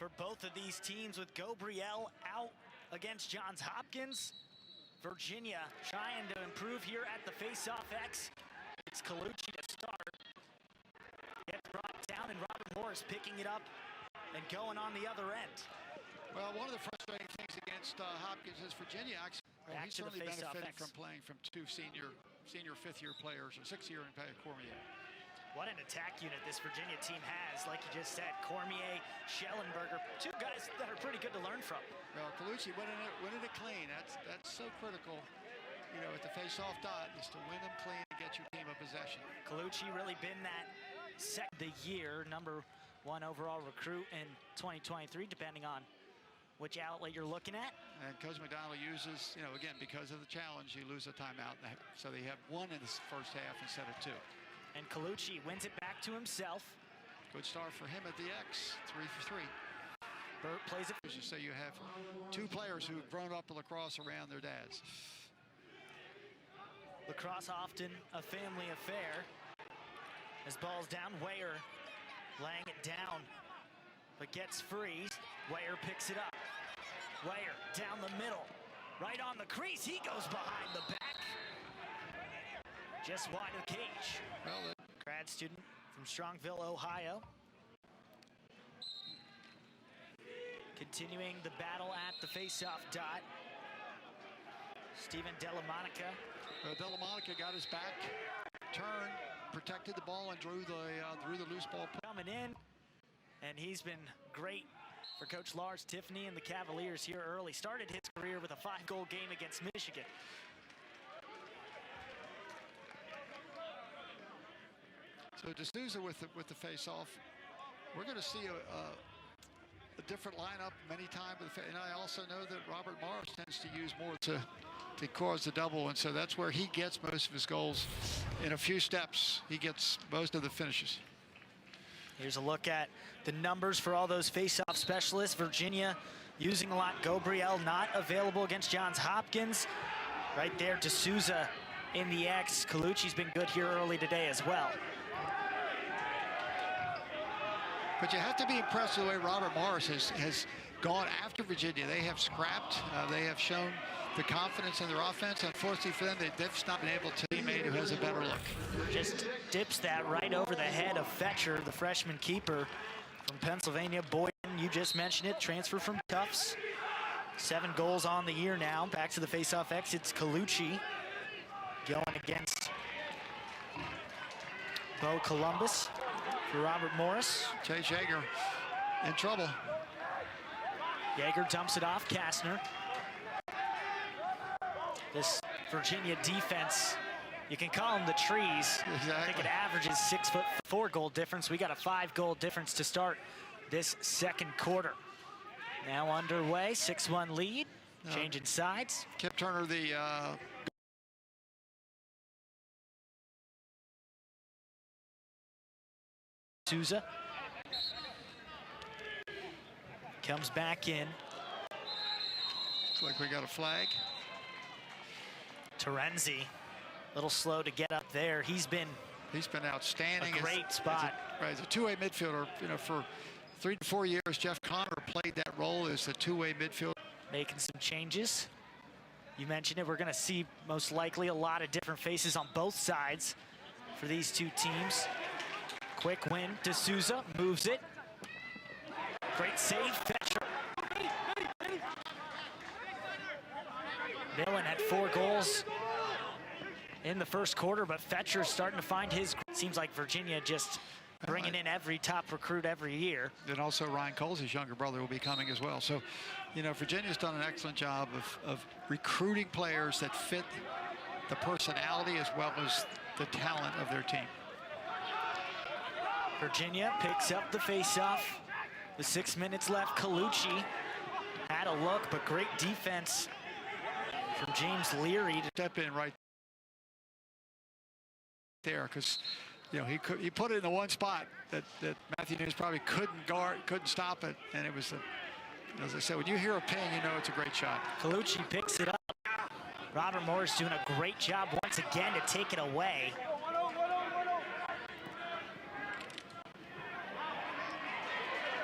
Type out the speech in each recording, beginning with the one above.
for both of these teams with Gabriel out against Johns Hopkins. Virginia trying to improve here at the Faceoff X. It's Colucci to start. Gets brought down, and Robert Morris picking it up and going on the other end. Well, one of the frustrating things against Hopkins is Virginia actually, he certainly benefited from playing from two senior fifth-year players, or sixth-year in Cormier. What an attack unit this Virginia team has. Like you just said, Cormier, Schellenberger, two guys that are pretty good to learn from. Well, Colucci winning it clean. That's so critical, you know, at the face-off dot, is to win them clean and get your team a possession. Colucci really been that the year #1 overall recruit in 2023, depending on which outlet you're looking at. And Coach McDonald uses, you know, again, because of the challenge, you lose a timeout. So they have one in the first half instead of two. And Colucci wins it back to himself. Good start for him at the X, 3 for 3. Burt plays it. As you say, you have two players who've grown up in lacrosse around their dads. Lacrosse often a family affair. As ball's down, Weyer laying it down, but gets free. Weyer picks it up. Weyer down the middle, right on the crease. He goes behind the back. Just wide of the cage. Well, grad student from Strongville, Ohio. Continuing the battle at the face-off dot. Stephen DelleMonache. DelleMonache got his back, turned, protected the ball, and drew the loose ball. Coming in, and he's been great for Coach Lars Tiffany and the Cavaliers here early. Started his career with a 5-goal game against Michigan. So Desouza with the face-off. We're going to see a different lineup many times. And I also know that Robert Morris tends to use more to cause the double. And so that's where he gets most of his goals. In a few steps, he gets most of the finishes. Here's a look at the numbers for all those face-off specialists. Virginia using a lot. Gabriel not available against Johns Hopkins. Right there, Desouza in the X. Colucci's been good here early today as well. But you have to be impressed with the way Robert Morris has gone after Virginia. They have scrapped. They have shown the confidence in their offense. Unfortunately for them, they've just not been able to teammate who has a better look. Just dips that right over the head of Fetcher, the freshman keeper from Pennsylvania. Boyden, you just mentioned it, transfer from Tufts. 7 goals on the year now. Back to the face-off X. It's Colucci going against Bo Columbus for Robert Morris. Chase Yeager in trouble. Yeager dumps it off Kastner. This Virginia defense, you can call them the trees. Exactly. I think it averages 6'4" goal difference. We got a 5-goal difference to start this second quarter. Now underway, 6-1 lead, changing sides. Kip Turner, the Souza comes back in. Looks like we got a flag. Terenzi, a little slow to get up there. He's been outstanding. A great spot. As a two-way midfielder, you know, for 3 to 4 years, Jeff Connor played that role as a two-way midfielder. Making some changes. You mentioned it. We're going to see most likely a lot of different faces on both sides for these two teams. Quick win. Desouza moves it. Great save. Fetcher. Millen had 4 goals in the first quarter, but Fetcher's starting to find his. Seems like Virginia just bringing in every top recruit every year. And also Ryan Coles, his younger brother, will be coming as well. So, you know, Virginia's done an excellent job of recruiting players that fit the personality as well as the talent of their team. Virginia picks up the faceoff. With 6 minutes left, Colucci had a look, but great defense from James Leary to step in right there, because you know he put it in the one spot that Matthew News probably couldn't stop it, and it was as I said, when you hear a ping, you know it's a great shot. Colucci picks it up. Robert Morris doing a great job once again to take it away.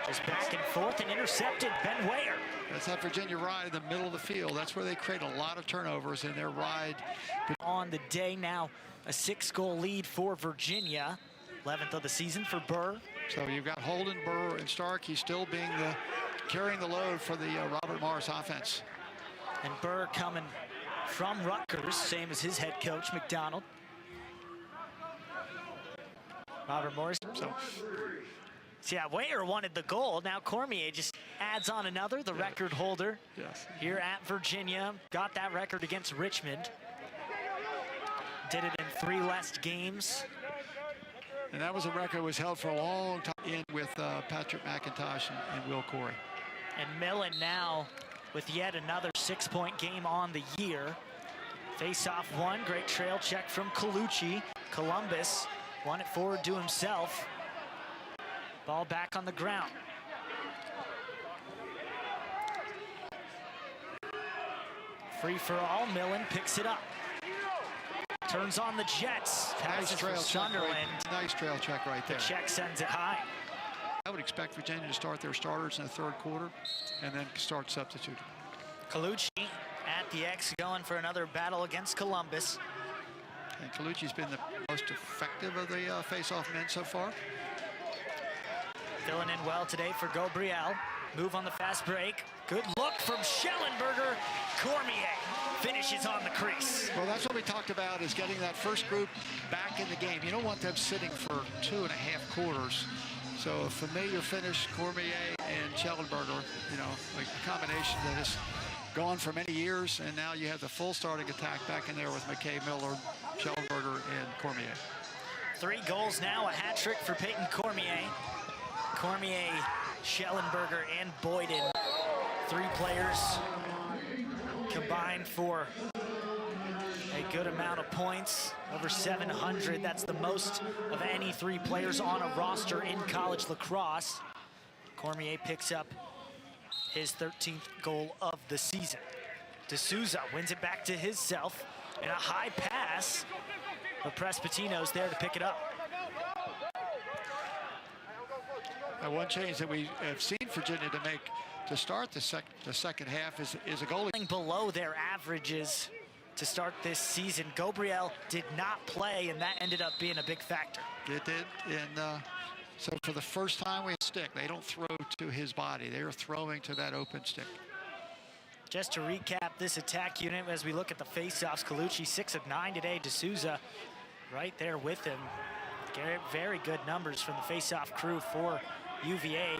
Goes back and forth and intercepted. Ben Wayer. That's that Virginia ride in the middle of the field. That's where they create a lot of turnovers in their ride. On the day now, a 6-goal lead for Virginia. 11th of the season for Burr. So you've got Holden, Burr, and Stark. He's still being carrying the load for the Robert Morris offense. And Burr coming from Rutgers, same as his head coach, McDonald. Robert Morris. So yeah, Wayer wanted the goal. Now Cormier just adds on another, the record holder here at Virginia. Got that record against Richmond. Did it in 3 less games. And that was a record that was held for a long time in with Patrick McIntosh and Will Corey. And Millen now with yet another 6-point game on the year. Face-off one, great trail check from Colucci. Columbus won it forward to himself. Ball back on the ground. Free for all, Millen picks it up. Turns on the Jets. Nice trail Sunderland. Nice trail check right there. The check sends it high. I would expect Virginia to start their starters in the 3rd quarter and then start substituting. Colucci at the X going for another battle against Columbus. And Colucci's been the most effective of the face-off men so far. Filling in well today for Gabriel. Move on the fast break. Good look from Schellenberger. Cormier finishes on the crease. Well, that's what we talked about, is getting that first group back in the game. You don't want them sitting for 2.5 quarters. So a familiar finish, Cormier and Schellenberger, you know, like a combination that has gone for many years, and now you have the full starting attack back in there with McKay, Miller, Schellenberger, and Cormier. 3 goals now, a hat trick for Peyton Cormier. Cormier, Schellenberger, and Boyden. 3 players combined for a good amount of points, over 700. That's the most of any 3 players on a roster in college lacrosse. Cormier picks up his 13th goal of the season. Desouza wins it back to himself in a high pass, but Prespatino's there to pick it up. Now, one change that we have seen Virginia to make to start the second half is a goalie. Below their averages to start this season. Gabriel did not play, and that ended up being a big factor. It did, and so for the first time we stick. They don't throw to his body. They are throwing to that open stick. Just to recap this attack unit as we look at the face-offs, Colucci 6 of 9 today. Desouza right there with him. Very good numbers from the face-off crew for UVA.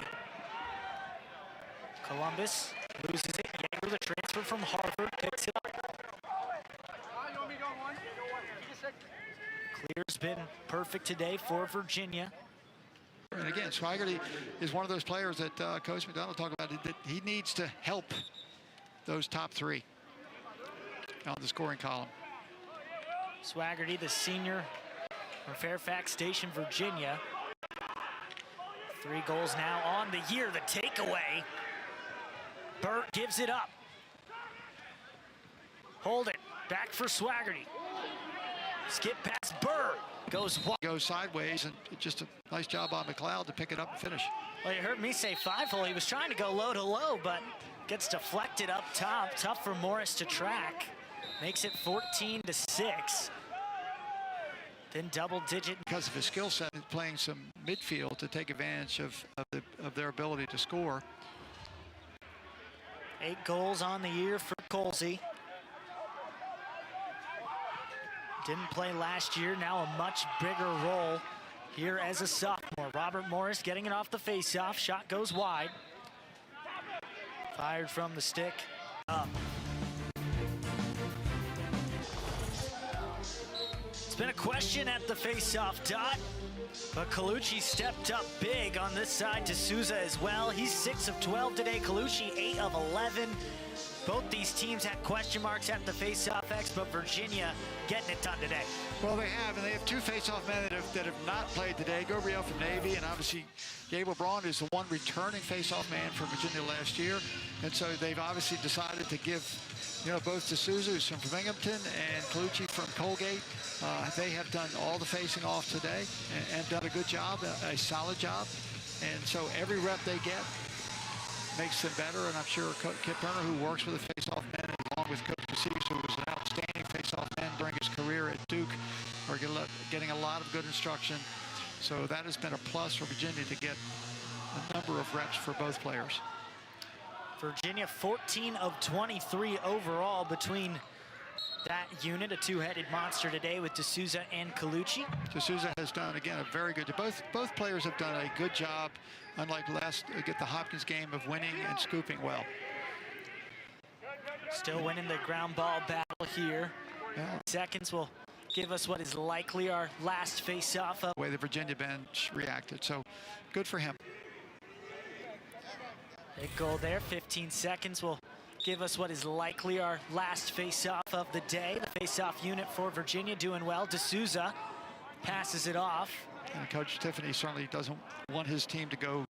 Columbus loses it. Yeager, the transfer from Harvard, picks it up. Clear's been perfect today for Virginia. And again, Swigert is one of those players that Coach McDonald talked about, that he needs to help those top 3 on the scoring column. Swaggerty, the senior from Fairfax Station, Virginia. 3 goals now on the year. The takeaway. Burt gives it up. Hold it. Back for Swaggerty. Skip past Burr. Goes sideways, and just a nice job on McLeod to pick it up and finish. Well, you heard me say 5-hole. He was trying to go low to low, but gets deflected up top. Tough for Morris to track. Makes it 14-6. Then double-digit. Because of his skill set, playing some midfield to take advantage of their ability to score. 8 goals on the year for Colsey. Didn't play last year, now a much bigger role here as a sophomore. Robert Morris getting it off the face-off. Shot goes wide. Fired from the stick. Up. It's been a question at the face-off dot, but Colucci stepped up big on this side. Desouza as well. He's 6 of 12 today. Colucci 8 of 11. Both these teams had question marks at the face-off X, but Virginia getting it done today. Well, they have, and they have 2 face-off men that have not played today. Gabriel from Navy, and obviously Gabriel Braun is the one returning face-off man for Virginia last year. And so they've obviously decided to give, both Desouza, who's from Binghamton, and Colucci from Colgate. They have done all the facing off today and done a good job, a solid job. And so every rep they get makes them better. And I'm sure Kip Turner, who works with the face-off men, along with Coach Desouza, who was an outstanding face-off man during his career at Duke, are getting a lot of good instruction. So that has been a plus for Virginia to get a number of reps for both players. Virginia 14 of 23 overall between that unit, a two-headed monster today with Desouza and Colucci. Desouza has done, again, a very good, both players have done a good job, unlike get the Hopkins game, of winning and scooping well. Still winning the ground ball battle here. Yeah. Seconds will give us what is likely our last face-off. The way the Virginia bench reacted, so good for him. Big goal there, 15 seconds will give us what is likely our last face-off of the day. The face-off unit for Virginia doing well. Desouza passes it off. And Coach Tiffany certainly doesn't want his team to go